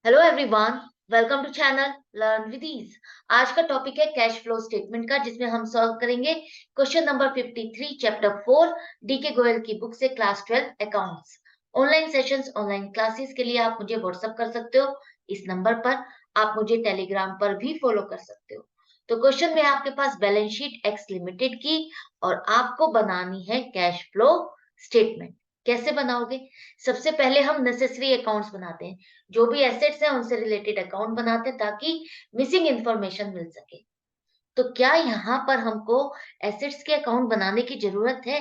Hello everyone, welcome to channel learn with ease. आज का topic है कैश फ्लो स्टेटमेंट का, जिसमें हम सॉल्व करेंगे क्वेश्चन नंबर 53 चैप्टर 4 डी के गोयल की बुक से class 12 accounts. Online sessions, online classes के लिए आप मुझे व्हाट्सएप कर सकते हो इस नंबर पर। आप मुझे टेलीग्राम पर भी फॉलो कर सकते हो। तो क्वेश्चन में आपके पास बैलेंस शीट एक्स लिमिटेड की और आपको बनानी है कैश फ्लो स्टेटमेंट। कैसे बनाओगे? सबसे पहले हम नेसेसरी अकाउंट्स बनाते हैं। जो भी एसेट्स हैं उनसे रिलेटेड अकाउंट बनाते हैं ताकि मिसिंग इंफॉर्मेशन मिल सके। तो क्या यहाँ पर हमको एसेट्स के अकाउंट बनाने की जरूरत है?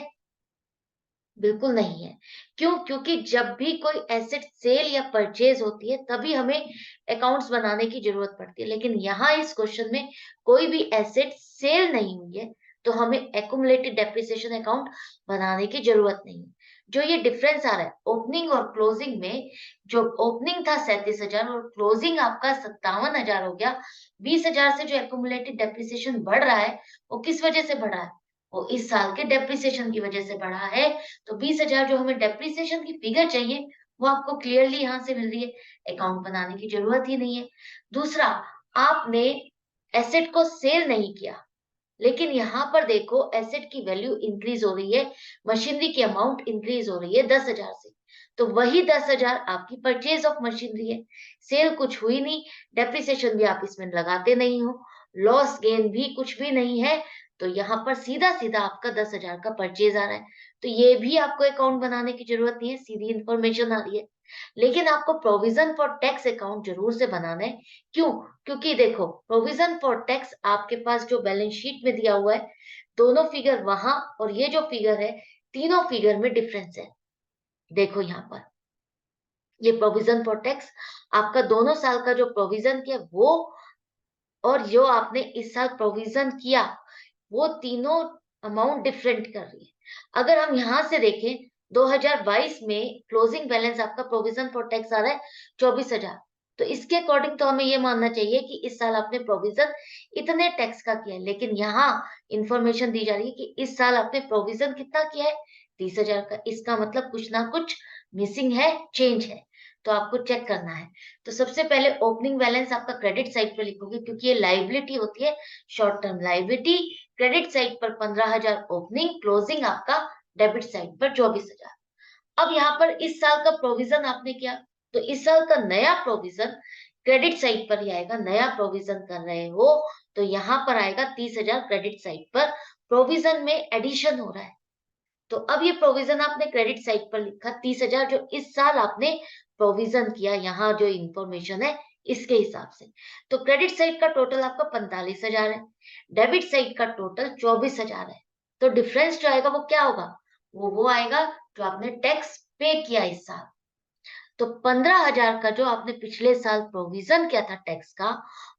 बिल्कुल नहीं है। क्यों? क्योंकि जब भी कोई एसेट सेल या परचेज होती है तभी हमें अकाउंट्स बनाने की जरूरत पड़ती है, लेकिन यहाँ इस क्वेश्चन में कोई भी एसेट सेल नहीं हुई है तो हमें एक्यूमुलेटेड डेप्रिसिएशन अकाउंट बनाने की जरूरत नहीं है। जो ये डिफरेंस आ रहा है ओपनिंग और क्लोजिंग में, जो ओपनिंग था 37,000 और क्लोजिंग आपका 57,000 हो गया। 20,000 से जो एक्यूमुलेटेड डेप्रिसिएशन बढ़ रहा है वो किस वजह से बढ़ा है? वो इस साल के डेप्रिसिएशन की वजह से बढ़ा है। तो 20,000 जो हमें डेप्रिसिएशन की फिगर चाहिए वो आपको क्लियरली यहाँ से मिल रही है। अकाउंट बनाने की जरूरत ही नहीं है। दूसरा, आपने एसेट को सेल नहीं किया, लेकिन यहाँ पर देखो एसेट की वैल्यू इंक्रीज हो रही है, मशीनरी की अमाउंट इंक्रीज हो रही है 10,000 से। तो वही 10,000 आपकी परचेज ऑफ मशीनरी है। सेल कुछ हुई नहीं, डेप्रिसिएशन भी आप इसमें लगाते नहीं हो, लॉस गेन भी कुछ भी नहीं है। तो यहाँ पर सीधा सीधा आपका 10,000 का परचेज आ रहा है। तो ये भी आपको अकाउंट बनाने की जरूरत नहीं है, सीधी इंफॉर्मेशन आ रही है। लेकिन आपको प्रोविजन फॉर टैक्स अकाउंट जरूर से बनाना है। क्यों? क्योंकि देखो प्रोविजन फॉर टैक्स आपके पास जो बैलेंस शीट में दिया हुआ है, दोनों फिगर वहां और ये जो फिगर है, तीनों फिगर में डिफरेंस है। देखो यहाँ पर ये प्रोविजन फॉर टैक्स आपका दोनों साल का जो प्रोविजन किया वो, और जो आपने इस साल प्रोविजन किया, वो तीनों अमाउंट डिफरेंट कर रही है। अगर हम यहां से देखें 2022 में क्लोजिंग बैलेंस आपका प्रोविजन फॉर टैक्स आ रहा है 24,000। तो इसके अकॉर्डिंग तो हमें ये मानना चाहिए कि इस साल आपने प्रोविजन इतने टैक्स का किया है, लेकिन यहाँ इंफॉर्मेशन दी जा रही है कि इस साल आपने प्रोविजन कितना किया है? 30,000 का। इसका मतलब कुछ ना कुछ मिसिंग है, चेंज है। तो आपको चेक करना है। तो सबसे पहले ओपनिंग बैलेंस आपका क्रेडिट साइड पर लिखोगे, क्योंकि ये लाइबिलिटी होती है, short term liability. Credit side पर 15,000 ओपनिंग, क्लोजिंग आपका डेबिट साइड पर 24,000। अब यहाँ पर इस साल का प्रोविजन आपने किया, तो इस साल का नया प्रोविजन क्रेडिट साइड पर ही आएगा। नया प्रोविजन कर रहे हो तो यहाँ पर आएगा 30,000 क्रेडिट साइड पर। प्रोविजन में एडिशन हो रहा है। तो अब ये प्रोविजन आपने क्रेडिट साइड पर लिखा 30,000, जो इस साल आपने प्रोविजन किया, यहाँ जो इंफॉर्मेशन है इसके हिसाब से। तो क्रेडिट साइड का टोटल आपका 45,000 है, डेबिट साइड का टोटल 24,000 है। तो डिफरेंस जो आएगा वो क्या होगा? वो आएगा जो आपने टैक्स पे किया इस साल। तो 15,000 का जो आपने पिछले साल प्रोविजन किया था टैक्स का,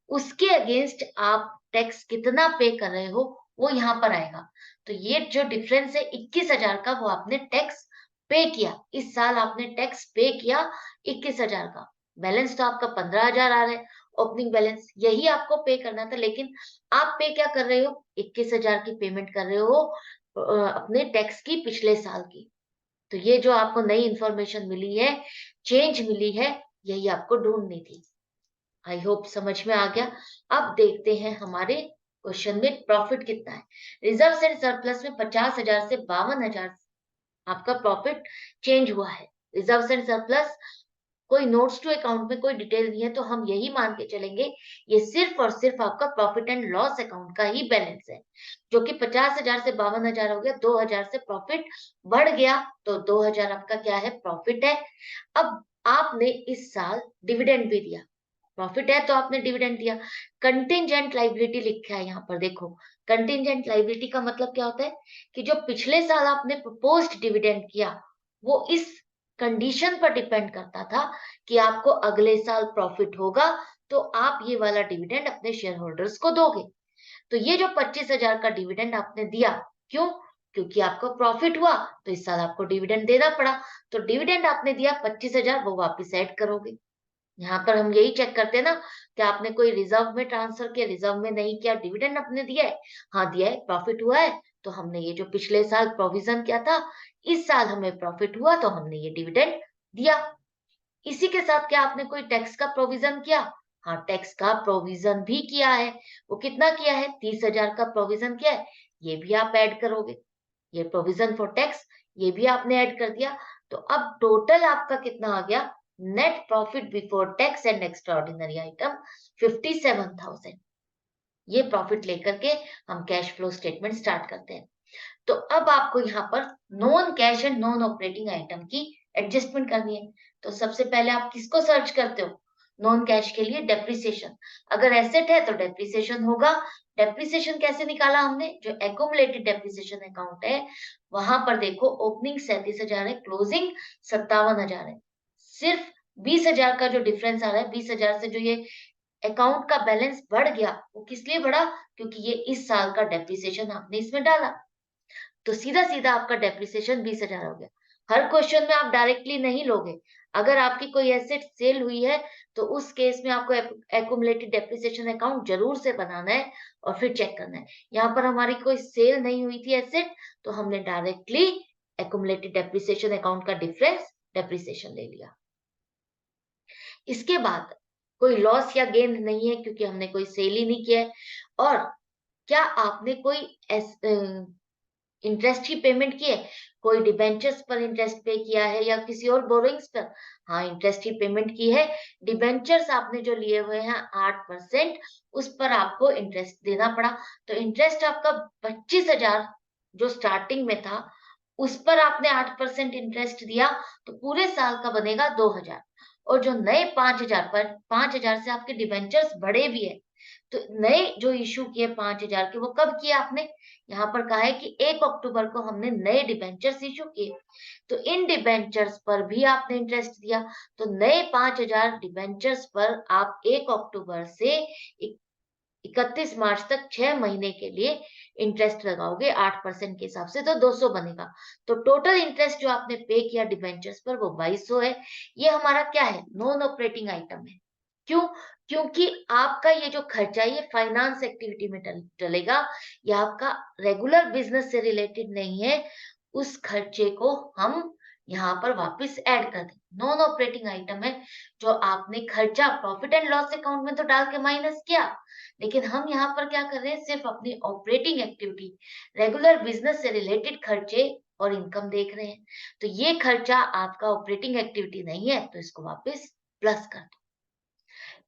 उसके अगेंस्ट आप टैक्स कितना पे कर रहे हो वो यहाँ पर आएगा। तो ये जो डिफरेंस है 21,000 का, वो आपने टैक्स पे किया इस साल। आपने टैक्स पे किया 21,000 का। बैलेंस तो आपका 15,000 आ रहा है, ओपनिंग बैलेंस यही आपको पे करना था, लेकिन आप पे क्या कर रहे हो? 21,000 की पेमेंट कर रहे हो अपने टैक्स की पिछले साल की। तो ये जो आपको नई इंफॉर्मेशन मिली है, चेंज मिली है, यही आपको ढूंढनी थी। आई होप समझ में आ गया। अब देखते हैं हमारे क्वेश्चन में प्रॉफिट कितना है। रिजर्व एंड सरप्लस में 50,000 से 52,000 आपका प्रॉफिट चेंज हुआ है। रिजर्व एंड सरप्लस कोई नोट्स टू अकाउंट में कोई डिटेल नहीं है, तो हम यही मान के चलेंगे ये सिर्फ और सिर्फ आपका प्रॉफिट एंड लॉस अकाउंट का ही बैलेंस है, जो कि 50,000 से 52,000 हो गया। 2,000 से प्रॉफिट बढ़ गया तो 2,000 आपका क्या है? प्रॉफिट है। अब आपने इस साल डिविडेंड भी दिया, प्रॉफिट है तो आपने डिविडेंड दिया। कंटिजेंट लाइबिलिटी लिखा है यहाँ पर, देखो कंटिजेंट लाइबिलिटी का मतलब क्या होता है कि जो पिछले साल आपने प्रपोज्ड डिविडेंड किया, वो इस कंडीशन पर डिपेंड करता था कि आपको अगले साल प्रॉफिट होगा तो आप ये वाला डिविडेंड अपने शेयर होल्डर्स को दोगे। तो ये जो 25,000 का डिविडेंड आपने दिया, क्यों? क्योंकि आपको प्रॉफिट हुआ तो इस साल आपको डिविडेंड देना पड़ा। तो डिविडेंड आपने दिया 25,000, वो वापस ऐड करोगे। यहाँ पर हम यही चेक करते हैं ना कि आपने कोई रिजर्व में ट्रांसफर किया, रिजर्व में नहीं किया, डिविडेंड आपने दिया है, हाँ दिया है, प्रॉफिट हुआ है, तो हमने ये जो पिछले साल प्रोविजन किया था, इस साल हमें प्रॉफिट हुआ तो हमने ये डिविडेंड दिया। इसी के साथ क्या आपने कोई टैक्स का प्रोविजन किया? हाँ, टैक्स का प्रोविजन भी किया है। वो कितना किया है? 30,000 का प्रोविजन किया है। ये भी आप ऐड करोगे। ये प्रोविजन फॉर टैक्स, ये भी आपने ऐड कर दिया। तो अब टोटल आपका कितना आ गया? Net profit before tax and extraordinary item 57,000। ये प्रॉफिट लेकर के हम कैश फ्लो स्टेटमेंट स्टार्ट करते हैं। तो अब आपको यहाँ पर non cash and non operating item की एडजस्टमेंट करनी है। तो सबसे पहले आप किसको सर्च करते हो? नॉन कैश के लिए डेप्रिसिएशन। अगर एसेट है तो डेप्रिसिएशन होगा। डेप्रिसिएशन कैसे निकाला हमने? जो एक्यूमुलेटेड डेप्रिसिएशन अकाउंट है, वहां पर देखो ओपनिंग 37,000 है, क्लोजिंग 57,000 है। सिर्फ 20,000 का जो डिफरेंस आ रहा है, 20,000 से जो ये अकाउंट का बैलेंस बढ़ गया, वो किस लिए बढ़ा? क्योंकि ये इस साल का डेप्रिसिएशन आपने इसमें डाला। तो सीधा-सीधा आपका डेप्रिसिएशन 20,000 हो गया। हर क्वेश्चन में आप डायरेक्टली नहीं लोगे। अगर आपकी कोई एसेट सेल हुई है, तो उस केस में आपको एक्यूमुलेटेड डेप्रिसिएशन अकाउंट ज़रूर से बनाना है और फिर चेक करना है। यहाँ पर हमारी कोई सेल नहीं हुई थी एसेट, तो हमने डायरेक्टली एक्यूमुलेटेड डेप्रिसिएशन अकाउंट का डिफरेंस डेप्रिसिएशन ले लिया। इसके बाद कोई लॉस या गेन नहीं है क्योंकि हमने कोई सेल ही नहीं किया है। और क्या आपने कोई इंटरेस्ट की पेमेंट की है? कोई डिबेंचर्स पर इंटरेस्ट पे किया है या किसी और बोरोइंग्स पर? हाँ, इंटरेस्ट की पेमेंट की है। डिबेंचर्स आपने जो लिए हुए हैं 8%, उस पर आपको इंटरेस्ट देना पड़ा। तो इंटरेस्ट आपका 25,000 जो स्टार्टिंग में था, उस पर आपने 8% इंटरेस्ट दिया, तो पूरे साल का बनेगा 2,000। और जो नए 5,000 पर 5,000 से आपके डिबेंचर्स बढ़े भी है। तो नए जो इश्यू किए 5,000 के, वो कब किए आपने? यहाँ पर कहा है कि 1 अक्टूबर को हमने नए डिबेंचर्स इश्यू किए। तो इन डिबेंचर्स पर भी आपने इंटरेस्ट दिया। तो नए 5,000 डिबेंचर्स पर आप 1 अक्टूबर से 31 मार्च तक 6 महीने के लिए इंटरेस्ट लगाओगे 8% के हिसाब से, तो 200 बनेगा। तो टोटल इंटरेस्ट जो आपने पे किया डिबेंचर्स पर वो 2200 है। ये हमारा क्या है? नॉन ऑपरेटिंग आइटम है। क्यों? क्योंकि आपका ये जो खर्चा है ये फाइनेंस एक्टिविटी में डलेगा। ये आपका रेगुलर बिजनेस से रिलेटेड नहीं है। उस खर्चे को हम यहाँ पर वापस ऐड कर दें। नॉन ऑपरेटिंग आइटम है, जो आपने खर्चा प्रॉफिट एंड लॉस अकाउंट में तो डाल के माइनस किया, लेकिन हम यहाँ पर क्या कर रहे हैं? सिर्फ अपनी ऑपरेटिंग एक्टिविटी, रेगुलर बिजनेस से रिलेटेड खर्चे और इनकम देख रहे हैं। तो ये खर्चा आपका ऑपरेटिंग एक्टिविटी नहीं है, तो इसको वापस प्लस कर दो।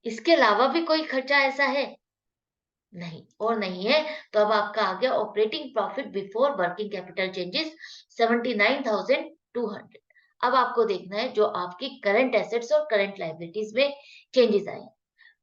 इसके अलावा भी कोई खर्चा ऐसा है? नहीं, और नहीं है। तो अब आपका आ गया operating profit before working capital changes 79,200। अब आपको देखना है जो आपकी करंट एसेट्स और करंट लायबिलिटीज में चेंजेस आए।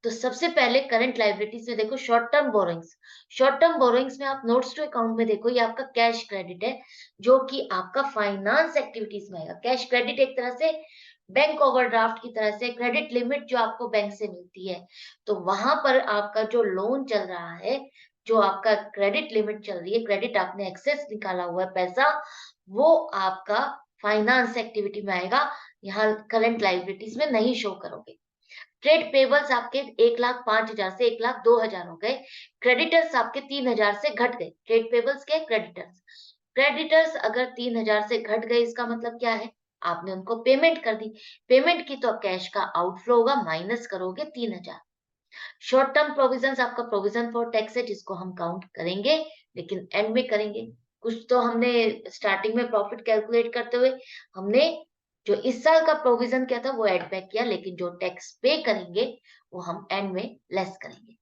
तो सबसे पहले करंट लायबिलिटीज में देखो short term borrowings. Short term borrowings में आप नोट्स टू अकाउंट में देखो, ये आपका कैश क्रेडिट है, जो कि आपका फाइनेंस एक्टिविटीज में आएगा। कैश क्रेडिट एक तरह से बैंक ओवरड्राफ्ट की तरह से क्रेडिट लिमिट जो आपको बैंक से मिलती है। तो वहां पर आपका जो लोन चल रहा है, जो आपका क्रेडिट लिमिट चल रही है, क्रेडिट आपने एक्सेस निकाला हुआ है पैसा, वो आपका फाइनेंस एक्टिविटी में आएगा। यहाँ करंट लायबिलिटीज में नहीं शो करोगे। ट्रेड पेबल्स आपके 1,05,000 से 1,02,000 हो गए। क्रेडिटर्स आपके 3,000 से घट गए। ट्रेड पेबल्स के क्रेडिटर्स, क्रेडिटर्स अगर 3,000 से घट गए, इसका मतलब क्या है? आपने उनको पेमेंट कर दी। पेमेंट की तो कैश का आउटफ्लो होगा, माइनस करोगे 3,000। शॉर्ट टर्म प्रोविजंस आपका प्रोविजन फॉर टैक्स है, जिसको हम काउंट करेंगे, लेकिन एंड में करेंगे। कुछ तो हमने स्टार्टिंग में प्रॉफिट कैलकुलेट करते हुए हमने जो इस साल का प्रोविजन किया था वो ऐड बैक किया, लेकिन जो टैक्स पे करेंगे वो हम एंड में लेस करेंगे।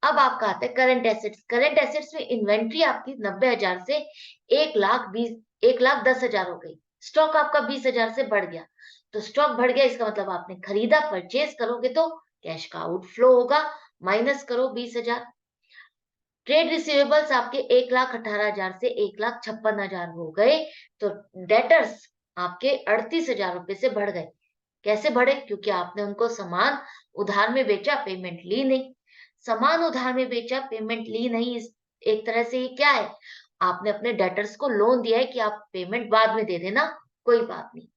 अब आपका आता है करंट एसेट्स। करंट एसेट्स में इन्वेंट्री आपकी 90,000 से 1,10,000 हो गई। स्टॉक आपका 20,000 से बढ़ गया। तो स्टॉक बढ़ गया, इसका मतलब आपने खरीदा, परचेज करोगे तो कैश का आउटफ्लो होगा, माइनस करो 20,000। ट्रेड रिसीवेबल्स आपके 1,18,000 से 1,56,000 हो गए। तो डेटर्स आपके 38,000 रुपए से बढ़ गए। कैसे बढ़े? क्योंकि आपने उनको सामान उधार में बेचा, पेमेंट ली नहीं। सामान उधार में बेचा, पेमेंट ली नहीं, इस एक तरह से ये क्या है? आपने अपने डेटर्स को लोन दिया है कि आप पेमेंट बाद में दे देना, कोई बात नहीं।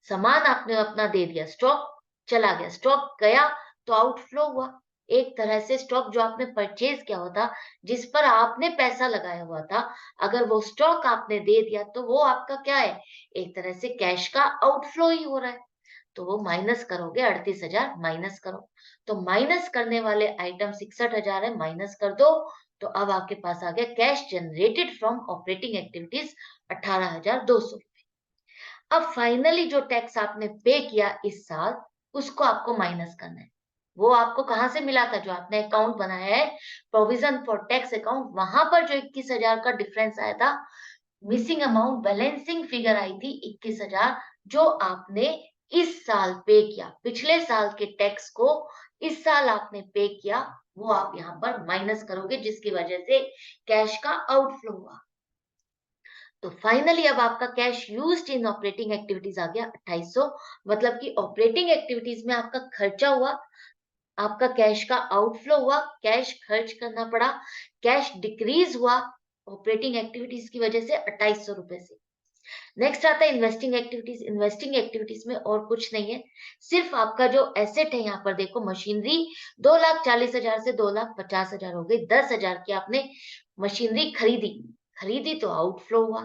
सामान आपने अपना दे दिया, स्टॉक चला गया, स्टॉक गया तो आउटफ्लो हुआ। एक तरह से स्टॉक जो आपने परचेज किया हुआ था, जिस पर आपने पैसा लगाया हुआ था, अगर वो स्टॉक आपने दे दिया तो वो आपका क्या है? एक तरह से कैश का आउटफ्लो ही हो रहा है। तो वो माइनस करोगे, 38,000 माइनस करो। तो माइनस करने वाले आइटम 61,000 है, माइनस कर दो। तो अब आपके पास आ गया cash generated from operating activities 18,200। अब फाइनली जो टैक्स आपने पे किया इस साल, उसको आपको माइनस करना है। वो आपको कहां से मिला था? जो आपने अकाउंट बनाया है, प्रोविजन फॉर टैक्स अकाउंट, वहां पर जो 21,000 का डिफरेंस आया था, मिसिंग अमाउंट बैलेंसिंग फिगर आई थी 21,000, जो आपने इस साल पे किया। पिछले साल के टैक्स को इस साल आपने पे किया, वो आप यहाँ पर माइनस करोगे, जिसकी वजह से कैश का आउटफ्लो हुआ। तो फाइनली अब आपका cash used in operating activities आ गया 2800। मतलब कि ऑपरेटिंग एक्टिविटीज में आपका खर्चा हुआ, आपका कैश का आउटफ्लो हुआ, कैश खर्च करना पड़ा, कैश डिक्रीज हुआ ऑपरेटिंग एक्टिविटीज की वजह से 2800 रुपए से। नेक्स्ट आता है इन्वेस्टिंग एक्टिविटीज। इन्वेस्टिंग एक्टिविटीज में और कुछ नहीं है, सिर्फ आपका जो एसेट है, यहाँ पर देखो मशीनरी 2,40,000 से 2,50,000 हो गई। 10,000 की आपने मशीनरी खरीदी, खरीदी तो आउटफ्लो हुआ।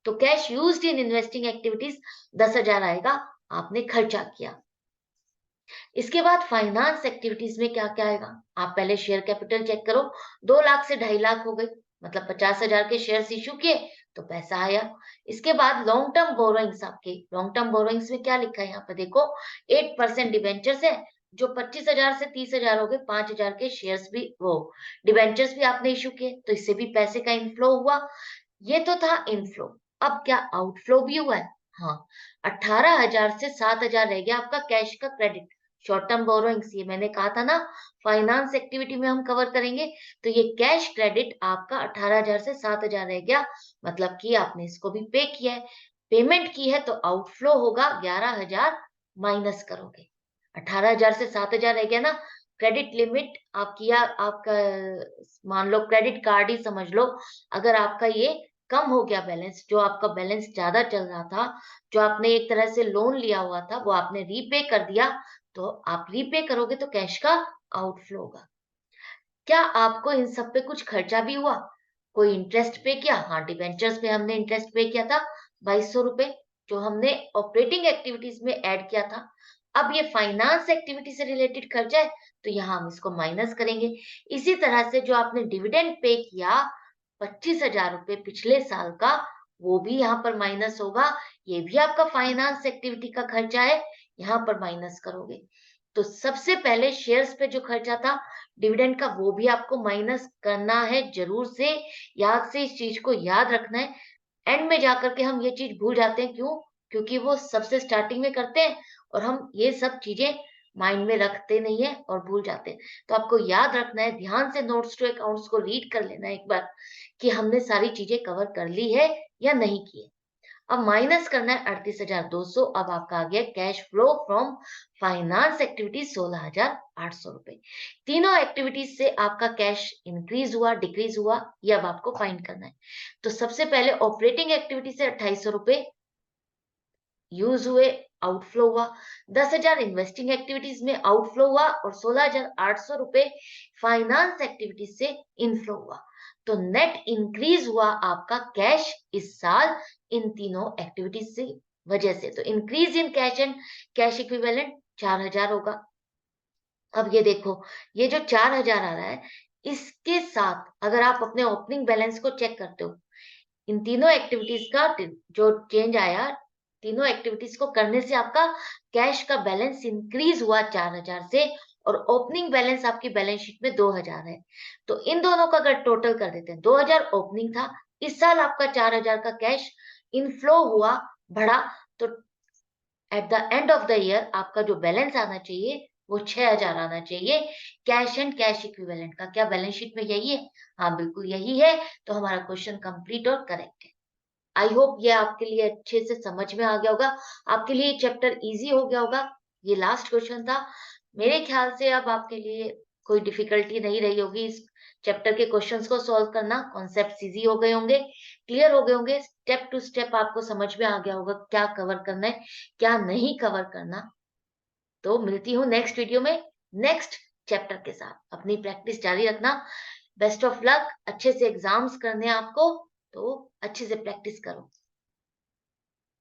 तो cash used in investing activities 10,000 आएगा, आपने खर्चा किया। इसके बाद फाइनेंस एक्टिविटीज में क्या क्या आएगा? आप पहले शेयर कैपिटल चेक करो, 2 लाख से 2.5 लाख हो गई, मतलब 50,000 के शेयर्स इशू किए तो पैसा आया। इसके बाद लॉन्ग टर्म बोरोइंग्स, आपके लॉन्ग टर्म बोरोइंग्स में क्या लिखा है यहाँ पे देखो, 8% डिबेंचर्स है, जो 25,000 से 30,000 हो गए। 5,000 के शेयर्स भी, वो डिबेंचर्स भी आपने इशू किए, तो इससे भी पैसे का इनफ्लो हुआ। ये तो था इनफ्लो। अब क्या आउटफ्लो भी हुआ है? हाँ, 18,000 से 7,000 रह गया आपका कैश का क्रेडिट। शॉर्ट टर्म बोरोइंग्स, ये मैंने कहा था ना फाइनेंस एक्टिविटी में हम कवर करेंगे। तो ये कैश क्रेडिट आपका 18,000 से 7,000 रह गया, मतलब कि आपने इसको भी पे किया है, पेमेंट की है, तो आउटफ्लो होगा 11,000, माइनस करोगे। 18,000 से 7,000 रह गया ना। क्रेडिट लिमिट आपकी, या आपका मान लो क्रेडिट कार्ड ही समझ लो, अगर आपका ये कम हो गया बैलेंस, जो आपका बैलेंस ज्यादा चल रहा था, जो आपने एक तरह से लोन लिया हुआ था, वो आपने रीपे कर दिया, तो आप रीपे करोगे तो कैश का आउटफ्लो होगा। क्या आपको इन सब पे कुछ खर्चा भी हुआ? कोई इंटरेस्ट पे किया? हाँ, डिबेंचर्स पे हमने इंटरेस्ट पे किया था 2,200 रुपए, जो हमने ऑपरेटिंग एक्टिविटीज में ऐड किया था। अब ये फाइनेंस एक्टिविटी से रिलेटेड खर्चा है, तो यहाँ हम इसको माइनस करेंगे। इसी तरह से जो आपने डिविडेंड पे किया 25,000 रुपए पिछले साल का, वो भी यहाँ पर माइनस होगा। ये भी आपका फाइनेंस एक्टिविटी का खर्चा है, यहाँ पर माइनस करोगे। तो सबसे पहले शेयर्स पे जो खर्चा था डिविडेंड का, वो भी आपको माइनस करना है जरूर से। याद से इस चीज को याद रखना है। एंड में जाकर के हम ये चीज भूल जाते हैं, क्यों? क्योंकि वो सबसे स्टार्टिंग में करते हैं और हम ये सब चीजें माइंड में रखते नहीं है और भूल जाते हैं। तो आपको याद रखना है, ध्यान से नोट्स टू अकाउंट्स को रीड कर लेना है एक बार, कि हमने सारी चीजें कवर कर ली है या नहीं की है। अब माइनस करना है 38,200। अब आपका आ गया cash flow from finance activities 16,800 रुपए। तीनों एक्टिविटीज से आपका कैश इंक्रीज हुआ, डिक्रीज हुआ, ये अब आपको फाइंड करना है। तो सबसे पहले ऑपरेटिंग एक्टिविटी से 2,800 रुपए यूज हुए, आउटफ्लो हुआ। 10,000 इन्वेस्टिंग एक्टिविटीज में आउटफ्लो हुआ और 16,800 रुपए फाइनेंस एक्टिविटीज से इनफ्लो हुआ। तो नेट इंक्रीज हुआ आपका कैश इस साल इन तीनों एक्टिविटीज से वजह से। तो increase in cash and cash equivalent 4,000 होगा। अब ये देखो, ये जो 4,000 आ रहा है, इसके साथ अगर आप अपने ओपनिंग बैलेंस को चेक करते हो, इन तीनों एक्टिविटीज का जो चेंज आया, तीनों एक्टिविटीज को करने से आपका कैश का बैलेंस इंक्रीज हुआ 4,000 से, और ओपनिंग बैलेंस आपकी बैलेंस शीट में 2,000 है। तो इन दोनों का अगर टोटल कर देते हैं, 2,000 ओपनिंग था, इस साल आपका 4,000 का कैश इनफ्लो हुआ, बढ़ा। तो at the end of the year आपका जो बैलेंस आना चाहिए वो 6,000 आना चाहिए, कैश एंड कैश इक्विवेलेंट का। क्या बैलेंस शीट में यही है? हाँ, बिल्कुल यही है। तो हमारा क्वेश्चन कंप्लीट और करेक्ट है। आई होप ये आपके लिए अच्छे से समझ में आ गया होगा, आपके लिए चैप्टर इजी हो गया होगा। ये लास्ट क्वेश्चन था। मेरे ख्याल से अब आपके लिए कोई डिफिकल्टी नहीं रही होगी इस चैप्टर के क्वेश्चंस को सॉल्व करना। कॉन्सेप्ट इजी हो गए होंगे, क्लियर हो गए होंगे, स्टेप टू स्टेप आपको समझ में आ गया होगा क्या कवर करना है, क्या नहीं कवर करना। तो मिलती हूँ नेक्स्ट वीडियो में नेक्स्ट चैप्टर के साथ। अपनी प्रैक्टिस जारी रखना। Best of luck. अच्छे से एग्जाम्स करने हैं आपको, तो अच्छे से प्रैक्टिस करो।